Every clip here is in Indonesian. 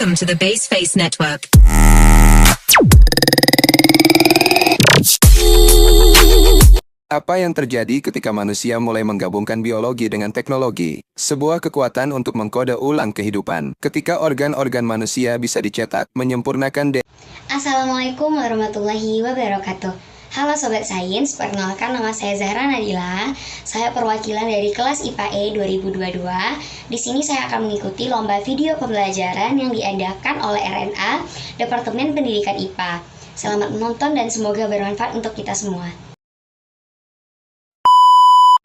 Welcome to the Base Face Network. Apa yang terjadi ketika manusia mulai menggabungkan biologi dengan teknologi? Sebuah kekuatan untuk mengkode ulang kehidupan. Ketika organ-organ manusia bisa dicetak, menyempurnakan Assalamualaikum warahmatullahi wabarakatuh. Halo Sobat Sains, perkenalkan nama saya Zahra Nadila. Saya perwakilan dari kelas IPA E 2022. Di sini saya akan mengikuti lomba video pembelajaran yang diadakan oleh RNA, Departemen Pendidikan IPA. Selamat menonton dan semoga bermanfaat untuk kita semua.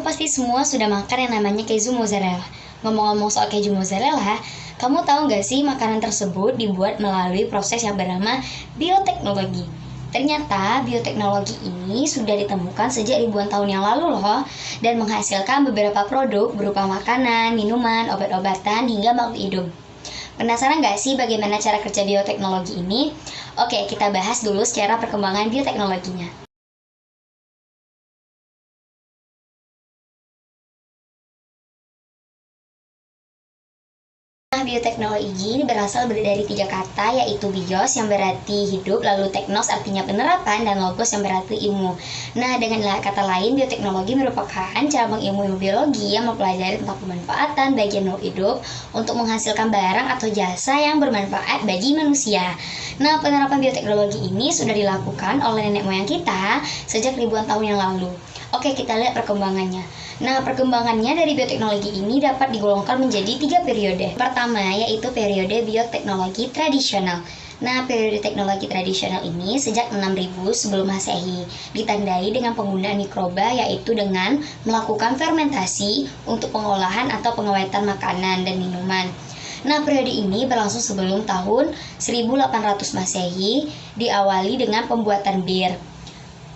Pasti semua sudah makan yang namanya keju mozzarella. Ngomong-ngomong soal keju mozzarella, kamu tahu nggak sih makanan tersebut dibuat melalui proses yang bernama bioteknologi? Ternyata bioteknologi ini sudah ditemukan sejak ribuan tahun yang lalu loh, dan menghasilkan beberapa produk berupa makanan, minuman, obat-obatan, hingga makhluk hidup. Penasaran nggak sih bagaimana cara kerja bioteknologi ini? Oke, kita bahas dulu secara perkembangan bioteknologinya. Bioteknologi ini berasal dari tiga kata, yaitu bios yang berarti hidup, lalu teknos artinya penerapan, dan logos yang berarti ilmu. Nah, dengan kata lain, bioteknologi merupakan cabang ilmu biologi yang mempelajari tentang pemanfaatan bagian makhluk hidup untuk menghasilkan barang atau jasa yang bermanfaat bagi manusia. Nah, penerapan bioteknologi ini sudah dilakukan oleh nenek moyang kita sejak ribuan tahun yang lalu. Oke, kita lihat perkembangannya. Nah, perkembangannya dari bioteknologi ini dapat digolongkan menjadi 3 periode. Pertama, yaitu periode bioteknologi tradisional. Nah, periode teknologi tradisional ini sejak 6000 sebelum Masehi, ditandai dengan penggunaan mikroba, yaitu dengan melakukan fermentasi untuk pengolahan atau pengawetan makanan dan minuman. Nah, periode ini berlangsung sebelum tahun 1800 Masehi, diawali dengan pembuatan bir.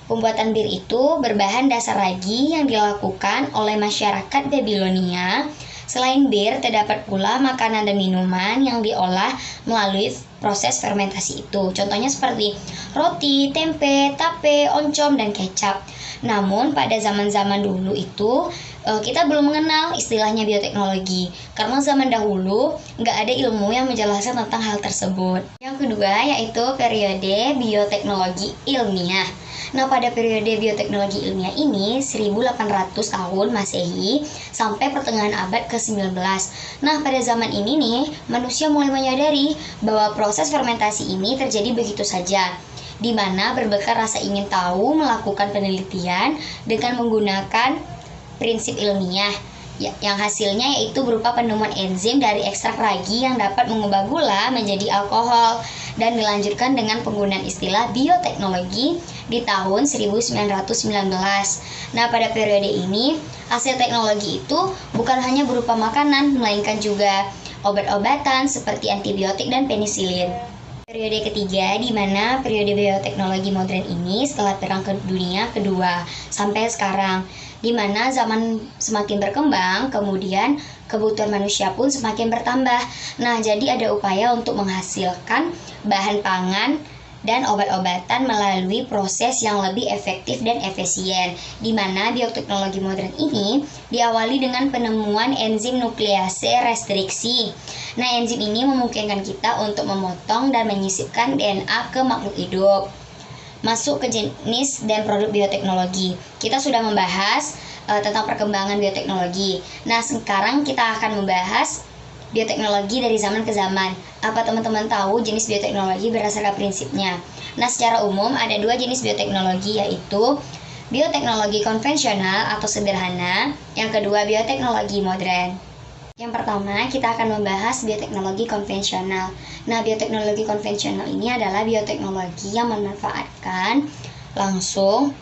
Pembuatan bir itu berbahan dasar ragi yang dilakukan oleh masyarakat Babilonia. Selain bir, terdapat pula makanan dan minuman yang diolah melalui proses fermentasi itu. Contohnya seperti roti, tempe, tape, oncom, dan kecap. Namun pada zaman-zaman dulu itu kita belum mengenal istilahnya bioteknologi, karena zaman dahulu nggak ada ilmu yang menjelaskan tentang hal tersebut. Yang kedua yaitu periode bioteknologi ilmiah. Nah, pada periode bioteknologi ilmiah ini 1800 tahun Masehi sampai pertengahan abad ke-19. Nah, pada zaman ini nih, manusia mulai menyadari bahwa proses fermentasi ini terjadi begitu saja, di mana berbekal rasa ingin tahu melakukan penelitian dengan menggunakan prinsip ilmiah, yang hasilnya yaitu berupa penemuan enzim dari ekstrak ragi yang dapat mengubah gula menjadi alkohol, dan dilanjutkan dengan penggunaan istilah bioteknologi di tahun 1919. Nah, pada periode ini hasil teknologi itu bukan hanya berupa makanan, melainkan juga obat-obatan seperti antibiotik dan penisilin. Periode ketiga, di mana periode bioteknologi modern ini setelah Perang Dunia Kedua sampai sekarang, di mana zaman semakin berkembang, kemudian kebutuhan manusia pun semakin bertambah. Nah, jadi ada upaya untuk menghasilkan bahan pangan dan obat-obatan melalui proses yang lebih efektif dan efisien, di mana bioteknologi modern ini diawali dengan penemuan enzim nuklease restriksi. Nah, enzim ini memungkinkan kita untuk memotong dan menyisipkan DNA ke makhluk hidup. Masuk ke jenis dan produk bioteknologi. Kita sudah membahas tentang perkembangan bioteknologi. Nah, sekarang kita akan membahas bioteknologi dari zaman ke zaman. Apa teman-teman tahu jenis bioteknologi berdasarkan prinsipnya? Nah, secara umum ada 2 jenis bioteknologi, yaitu bioteknologi konvensional atau sederhana, yang kedua bioteknologi modern. Yang pertama, kita akan membahas bioteknologi konvensional. Nah, bioteknologi konvensional ini adalah bioteknologi yang memanfaatkan langsung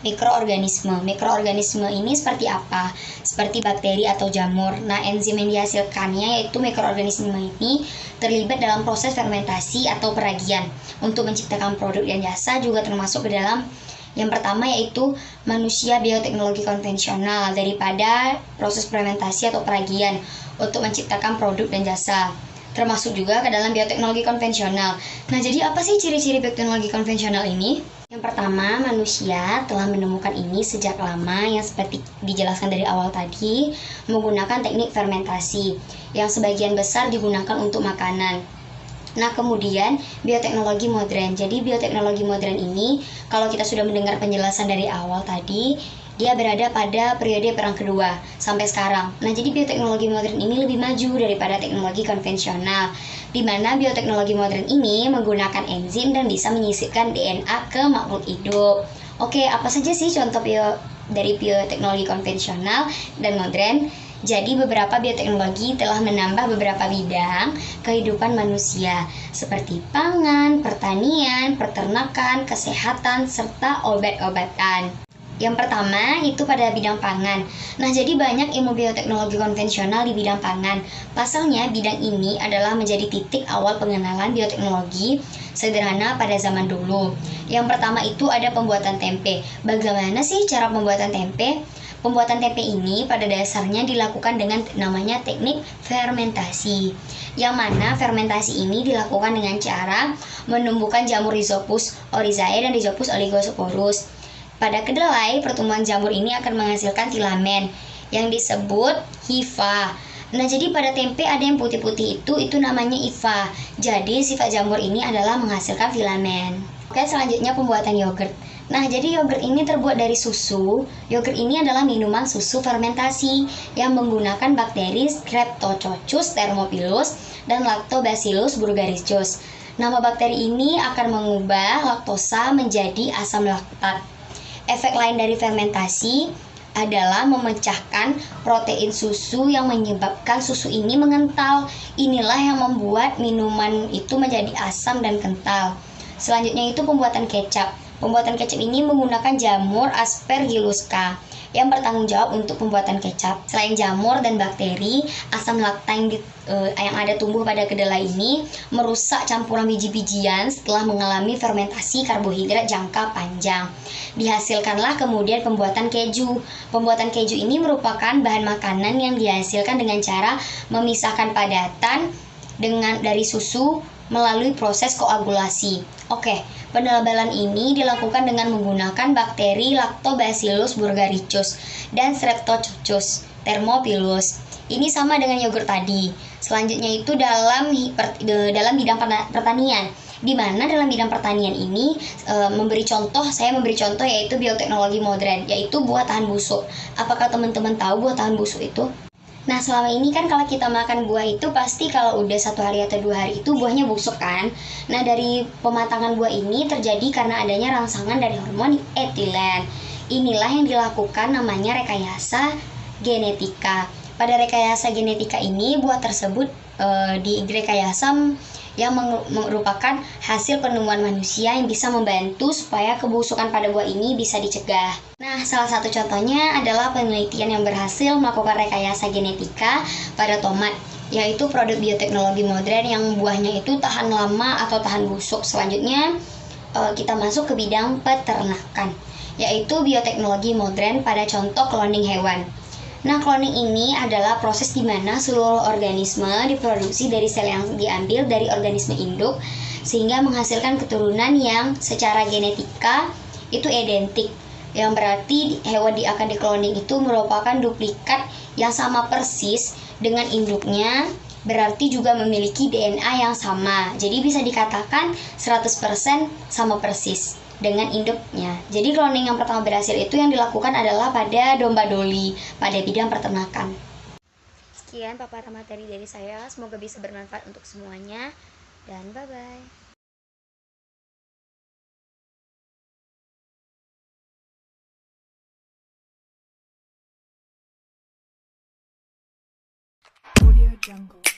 mikroorganisme. Mikroorganisme ini seperti apa? Seperti bakteri atau jamur. Nah, enzim yang dihasilkannya yaitu mikroorganisme ini terlibat dalam proses fermentasi atau peragian untuk menciptakan produk dan jasa, juga termasuk ke dalam yang pertama yaitu manusia bioteknologi konvensional daripada proses fermentasi atau peragian untuk menciptakan produk dan jasa, termasuk juga ke dalam bioteknologi konvensional. Nah, jadi apa sih ciri-ciri bioteknologi konvensional ini? Yang pertama, manusia telah menemukan ini sejak lama, yang seperti dijelaskan dari awal tadi, menggunakan teknik fermentasi yang sebagian besar digunakan untuk makanan. Nah, kemudian bioteknologi modern. Jadi bioteknologi modern ini, kalau kita sudah mendengar penjelasan dari awal tadi, dia berada pada periode Perang Kedua sampai sekarang. Nah, jadi bioteknologi modern ini lebih maju daripada teknologi konvensional, di mana bioteknologi modern ini menggunakan enzim dan bisa menyisipkan DNA ke makhluk hidup. Oke, apa saja sih contoh dari bioteknologi konvensional dan modern? Jadi beberapa bioteknologi telah menambah beberapa bidang kehidupan manusia seperti pangan, pertanian, peternakan, kesehatan, serta obat-obatan. Yang pertama itu pada bidang pangan. Nah, jadi banyak ilmu bioteknologi konvensional di bidang pangan. Pasalnya, bidang ini adalah menjadi titik awal pengenalan bioteknologi sederhana pada zaman dulu. Yang pertama itu ada pembuatan tempe. Bagaimana sih cara pembuatan tempe? Pembuatan tempe ini pada dasarnya dilakukan dengan namanya teknik fermentasi, yang mana fermentasi ini dilakukan dengan cara menumbuhkan jamur Rhizopus oryzae dan Rhizopus oligosporus. Pada kedelai, pertumbuhan jamur ini akan menghasilkan filamen yang disebut hifa. Nah, jadi pada tempe ada yang putih-putih itu namanya hifa. Jadi sifat jamur ini adalah menghasilkan filamen. Oke, selanjutnya pembuatan yogurt. Nah, jadi yogurt ini terbuat dari susu. Yogurt ini adalah minuman susu fermentasi yang menggunakan bakteri Streptococcus thermophilus dan Lactobacillus burgarius. Nama bakteri ini akan mengubah laktosa menjadi asam laktat. Efek lain dari fermentasi adalah memecahkan protein susu yang menyebabkan susu ini mengental. Inilah yang membuat minuman itu menjadi asam dan kental. Selanjutnya itu pembuatan kecap. Pembuatan kecap ini menggunakan jamur Aspergillusca yang bertanggung jawab untuk pembuatan kecap. Selain jamur dan bakteri, asam laktat yang ada tumbuh pada kedelai ini merusak campuran biji-bijian setelah mengalami fermentasi karbohidrat jangka panjang. Dihasilkanlah kemudian pembuatan keju. Pembuatan keju ini merupakan bahan makanan yang dihasilkan dengan cara memisahkan padatan dari susu melalui proses koagulasi. Oke, penebalan ini dilakukan dengan menggunakan bakteri Lactobacillus burgarius dan Streptococcus thermophilus. Ini sama dengan yogurt tadi. Selanjutnya itu dalam bidang pertanian, di mana dalam bidang pertanian ini saya memberi contoh yaitu bioteknologi modern, yaitu buah tahan busuk. Apakah teman-teman tahu buah tahan busuk itu? Nah, selama ini kan kalau kita makan buah itu pasti kalau udah 1 hari atau 2 hari itu buahnya busuk kan. Nah, dari pematangan buah ini terjadi karena adanya rangsangan dari hormon etilen. Inilah yang dilakukan namanya rekayasa genetika. Pada rekayasa genetika ini buah tersebut direkayasa yang merupakan hasil penemuan manusia yang bisa membantu supaya kebusukan pada buah ini bisa dicegah. Nah, salah satu contohnya adalah penelitian yang berhasil melakukan rekayasa genetika pada tomat, yaitu produk bioteknologi modern yang buahnya itu tahan lama atau tahan busuk. Selanjutnya, kita masuk ke bidang peternakan, yaitu bioteknologi modern pada contoh cloning hewan. Nah, cloning ini adalah proses di mana seluruh organisme diproduksi dari sel yang diambil dari organisme induk sehingga menghasilkan keturunan yang secara genetika itu identik. Yang berarti hewan yang akan dikloning itu merupakan duplikat yang sama persis dengan induknya, berarti juga memiliki DNA yang sama. Jadi bisa dikatakan 100% sama persis dengan induknya. Jadi cloning yang pertama berhasil itu yang dilakukan adalah pada domba doli pada bidang peternakan. Sekian paparan materi dari saya, semoga bisa bermanfaat untuk semuanya dan bye-bye. Audio Jungle.